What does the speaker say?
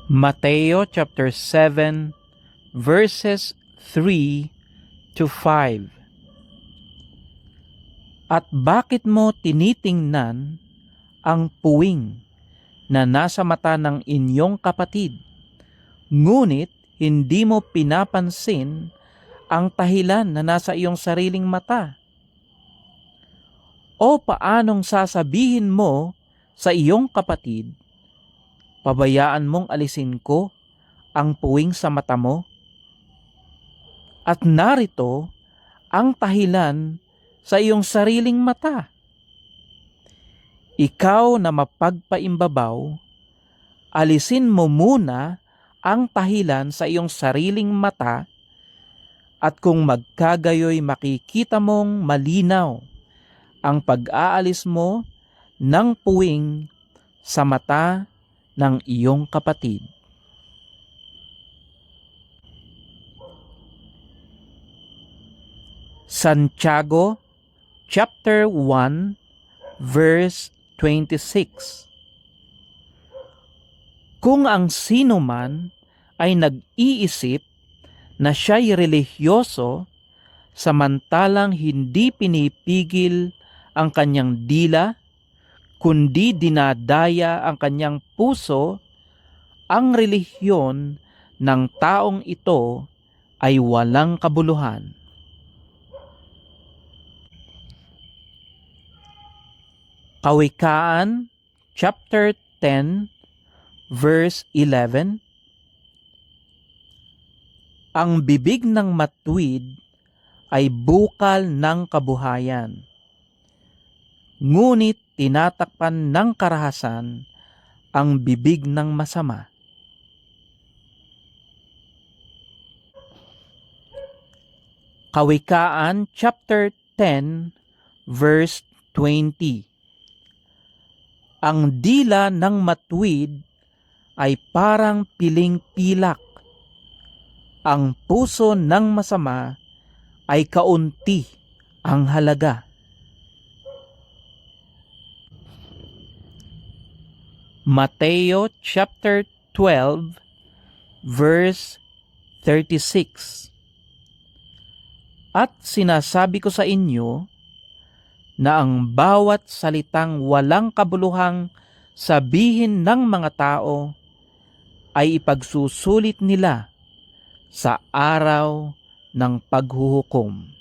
Mateo chapter 7 verses 3 to 5. At bakit mo tinitingnan ang puwing na nasa mata ng inyong kapatid, ngunit hindi mo pinapansin ang tahilan na nasa iyong sariling mata? O paanong sasabihin mo sa iyong kapatid, pabayaan mong alisin ko ang puwing sa mata mo? At narito ang tahilan sa iyong sariling mata. Ikaw na mapagpaimbabaw, alisin mo muna ang tahilan sa iyong sariling mata, at kung magkagayoy makikita mong malinaw ang pag-aalis mo ng puwing sa mata ng iyong kapatid. Santiago chapter 1 verse 26. Kung ang sino man ay nag-iisip na siya'y relihiyoso, samantalang hindi pinipigil ang kanyang dila, kundi dinadaya ang kanyang puso, ang relihiyon ng taong ito ay walang kabuluhan. Kawikaan chapter 10 verse 11. Ang bibig ng matuwid ay bukal ng kabuhayan, ngunit tinatakpan ng karahasan ang bibig ng masama. Kawikaan chapter 10 verse 20. Ang dila ng matuwid ay parang piling pilak. Ang puso ng masama ay kaunti ang halaga. Mateo chapter 12 verse 36. At sinasabi ko sa inyo na ang bawat salitang walang kabuluhang sabihin ng mga tao ay ipagsusulit nila sa araw ng paghuhukom.